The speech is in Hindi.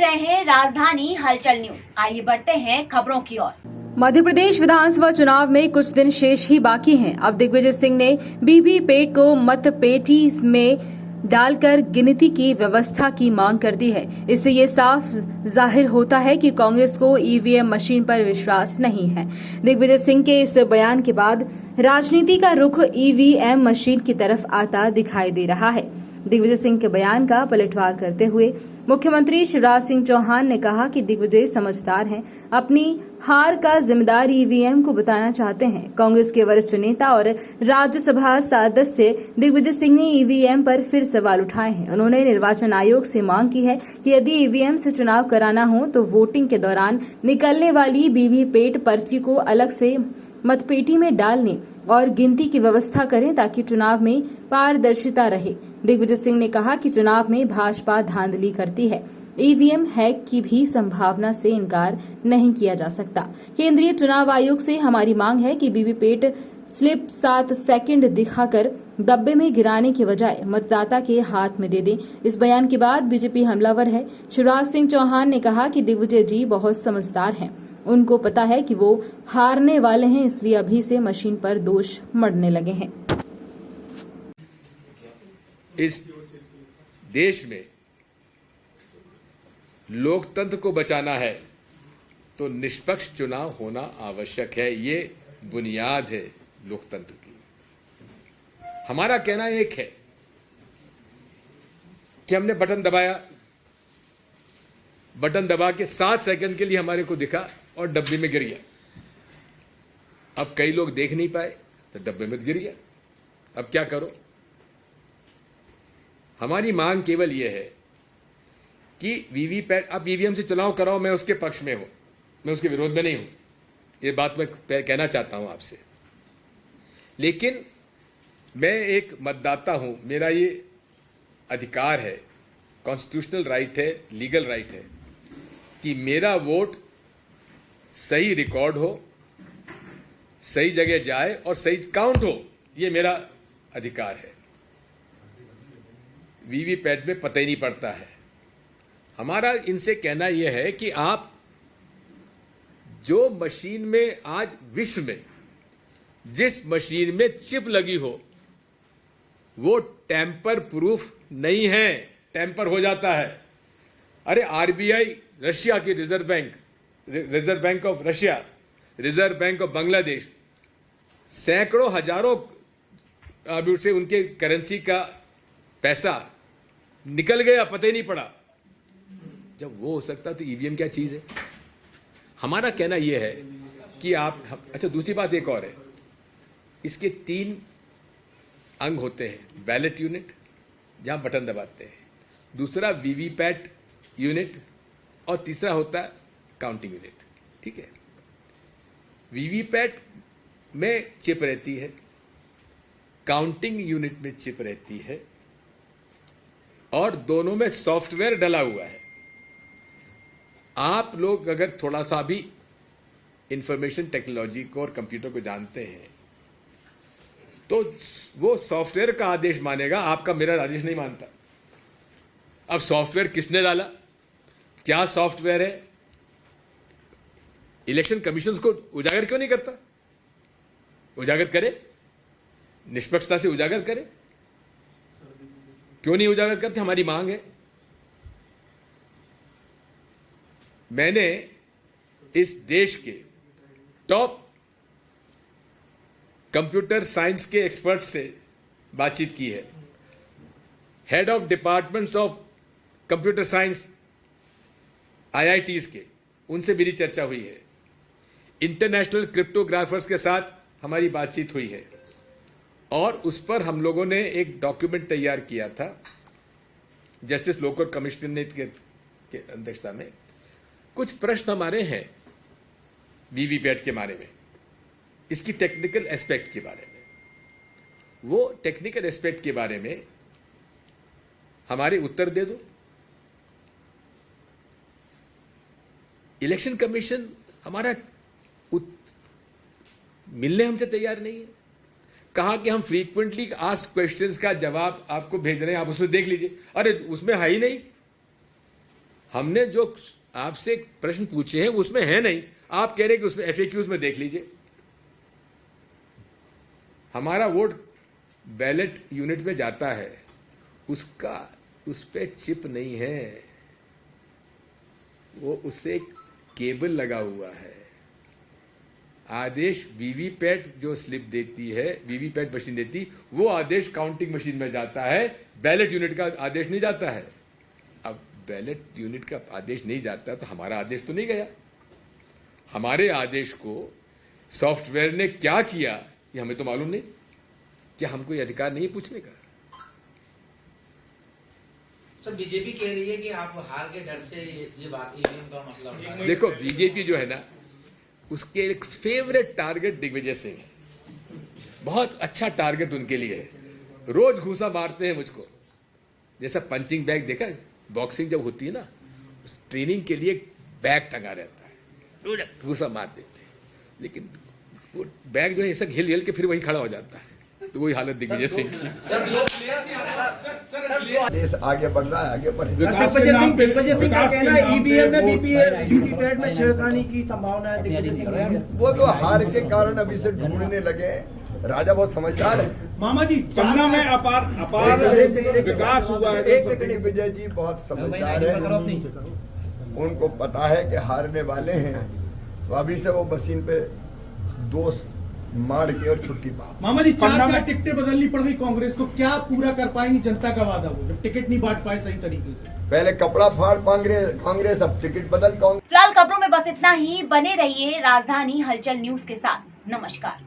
रहे हैं राजधानी हलचल न्यूज। आइए बढ़ते हैं खबरों की ओर। मध्य प्रदेश विधानसभा चुनाव में कुछ दिन शेष ही बाकी हैं। अब दिग्विजय सिंह ने वीवीपैट को मतपेटी में डालकर गिनती की व्यवस्था की मांग कर दी है। इससे ये साफ जाहिर होता है कि कांग्रेस को ईवीएम मशीन पर विश्वास नहीं है। दिग्विजय सिंह के इस बयान के बाद राजनीति का रुख ईवीएम मशीन की तरफ आता दिखाई दे रहा है। दिग्विजय सिंह के बयान का पलटवार करते हुए मुख्यमंत्री शिवराज सिंह चौहान ने कहा कि दिग्विजय समझदार हैं, अपनी हार का जिम्मेदार ईवीएम को बताना चाहते हैं। कांग्रेस के वरिष्ठ नेता और राज्यसभा सदस्य दिग्विजय सिंह ने ईवीएम पर फिर सवाल उठाए हैं। उन्होंने निर्वाचन आयोग से मांग की है कि यदि ईवीएम से चुनाव कराना हो तो वोटिंग के दौरान निकलने वाली वीवीपैट पर्ची को अलग से मतपेटी में डालने और गिनती की व्यवस्था करें ताकि चुनाव में पारदर्शिता रहे। दिग्विजय सिंह ने कहा कि चुनाव में भाजपा धांधली करती है, ईवीएम हैक की भी संभावना से इनकार नहीं किया जा सकता। केंद्रीय चुनाव आयोग से हमारी मांग है कि वीवीपैट स्लिप 7 सेकंड दिखाकर डब्बे में गिराने के बजाय मतदाता के हाथ में दे दें। इस बयान के बाद बीजेपी हमलावर है। शिवराज सिंह चौहान ने कहा कि दिग्विजय जी बहुत समझदार हैं, उनको पता है कि वो हारने वाले हैं, इसलिए अभी से मशीन पर दोष मढ़ने लगे हैं। इस देश में लोकतंत्र को बचाना है तो निष्पक्ष चुनाव होना आवश्यक है। ये बुनियाद है लोकतंत्र की। हमारा कहना एक है कि हमने बटन दबाया, बटन दबा के 7 सेकंड के लिए हमारे को दिखा और डब्बे में गिर गया। अब कई लोग देख नहीं पाए तो डब्बे में गिर गया। अब क्या करो? हमारी मांग केवल यह है कि वीवीपैट, अब ईवीएम से चुनाव कराओ, मैं उसके पक्ष में हूं, मैं उसके विरोध में नहीं हूं। ये बात मैं कहना चाहता हूं आपसे। लेकिन मैं एक मतदाता हूं, मेरा ये अधिकार है, कॉन्स्टिट्यूशनल राइट है, लीगल राइट है कि मेरा वोट सही रिकॉर्ड हो, सही जगह जाए और सही काउंट हो। ये मेरा अधिकार है। वीवीपैट में पता ही नहीं पड़ता है। हमारा इनसे कहना यह है कि आप जो मशीन में आज विश्व में जिस मशीन में चिप लगी हो वो टैंपर प्रूफ नहीं है, टैंपर हो जाता है। अरे आरबीआई, रशिया की reserve bank of Russia, reserve bank of Bangladesh, सैकड़ों हजारों अभी से उनके करेंसी का पैसा निकल गया, पता ही नहीं पड़ा। जब वो हो सकता तो ईवीएम क्या चीज है? हमारा कहना यह है कि आप, अच्छा दूसरी बात एक और है, इसके 3 अंग होते हैं। बैलेट यूनिट जहां बटन दबाते हैं, दूसरा वीवीपैट यूनिट और तीसरा होता है काउंटिंग यूनिट। ठीक है, वीवीपैट में चिप रहती है, काउंटिंग यूनिट में चिप रहती है और दोनों में सॉफ्टवेयर डला हुआ है। आप लोग अगर थोड़ा सा भी इंफॉर्मेशन टेक्नोलॉजी को और कंप्यूटर को जानते हैं तो वो सॉफ्टवेयर का आदेश मानेगा, आपका मेरा आदेश नहीं मानता। अब सॉफ्टवेयर किसने डाला, क्या सॉफ्टवेयर है, इलेक्शन कमीशन को उजागर क्यों नहीं करता? उजागर करे, निष्पक्षता से उजागर करे। क्यों नहीं उजागर करते? हमारी मांग है। मैंने इस देश के टॉप कंप्यूटर साइंस के एक्सपर्ट से बातचीत की है। Head of departments of computer science IITs के, उनसे मेरी चर्चा हुई है। इंटरनेशनल क्रिप्टोग्राफर्स के साथ हमारी बातचीत हुई है और उस पर हम लोगों ने एक डॉक्यूमेंट तैयार किया था जस्टिस लोकर कमिश्नर के अध्यक्षता में। कुछ प्रश्न हमारे हैं वीवीपैट के बारे में, इसकी टेक्निकल एस्पेक्ट के बारे में। वो टेक्निकल एस्पेक्ट के बारे में हमारे उत्तर दे दो। इलेक्शन कमीशन हमारा मिलने हमसे तैयार नहीं है। कहा कि हम फ्रीक्वेंटली आस्क्ड क्वेश्चंस का जवाब आपको भेज रहे हैं, आप उसमें देख लीजिए। अरे उसमें है ही नहीं। हमने जो आपसे प्रश्न पूछे हैं उसमें है नहीं, आप कह रहे हैं कि उसमें FAQs में देख लीजिए। हमारा वोट बैलेट यूनिट में जाता है, उस पे चिप नहीं है, वो उससे केबल लगा हुआ है। आदेश वीवीपैट जो स्लिप देती है, वीवीपैट मशीन देती, वो आदेश काउंटिंग मशीन में जाता है, बैलेट यूनिट का आदेश नहीं जाता है। अब बैलेट यूनिट का आदेश नहीं जाता तो हमारा आदेश तो नहीं गया। हमारे आदेश को सॉफ्टवेयर ने क्या किया ये हमें तो मालूम नहीं। क्या हमको ये अधिकार नहीं है पूछने का? सर, बीजेपी कह रही है कि आप हार के डर से ये बात ईवीएम का मसला उठा रहे हैं। देखो, बीजेपी जो है ना, उसके एक फेवरेट टारगेट दिग्विजय सिंह है। बहुत अच्छा टारगेट उनके लिए है। रोज घूसा मारते हैं मुझको, जैसा पंचिंग बैग देखा, बॉक्सिंग जब होती है ना, उस ट्रेनिंग के लिए एक बैग टंगा रहता है, रोज घूसा मार देते हैं, लेकिन वो बैग जो है ऐसा हिल हिल के फिर वहीं खड़ा हो जाता है। तो वही हालत दिग्विजय सिंह की। देश आगे बढ़ रहा है, आगे बढ़ दिग्विजय सिंह का कहना है ईवीएम में वीवीपैट में छेड़खानी की संभावना है। दिग्विजय सिंह वो तो हार के कारण अभी से ढूंढने लगे। राजा बहुत समझदार है। मामा जी, पन्ना में अपार विकास हुआ है। एक सेकंड, दिग्विजय जी बहुत समझदार है, उनको पता है कि हारने वाले हैं, तो अभी से वो मशीन पे दोस्त मार के और छुट्टी पा। मामा जी, चार टिकटें बदलनी पड़ गई कांग्रेस को, क्या पूरा कर पाएंगी जनता का वादा वो जब टिकट नहीं बांट पाए सही तरीके से? पहले कपड़ा फाड़ कांग्रेस, अब टिकट बदल कांग्रेस। फिलहाल खबरों में बस इतना ही। बने रहिए राजधानी हलचल न्यूज के साथ। नमस्कार।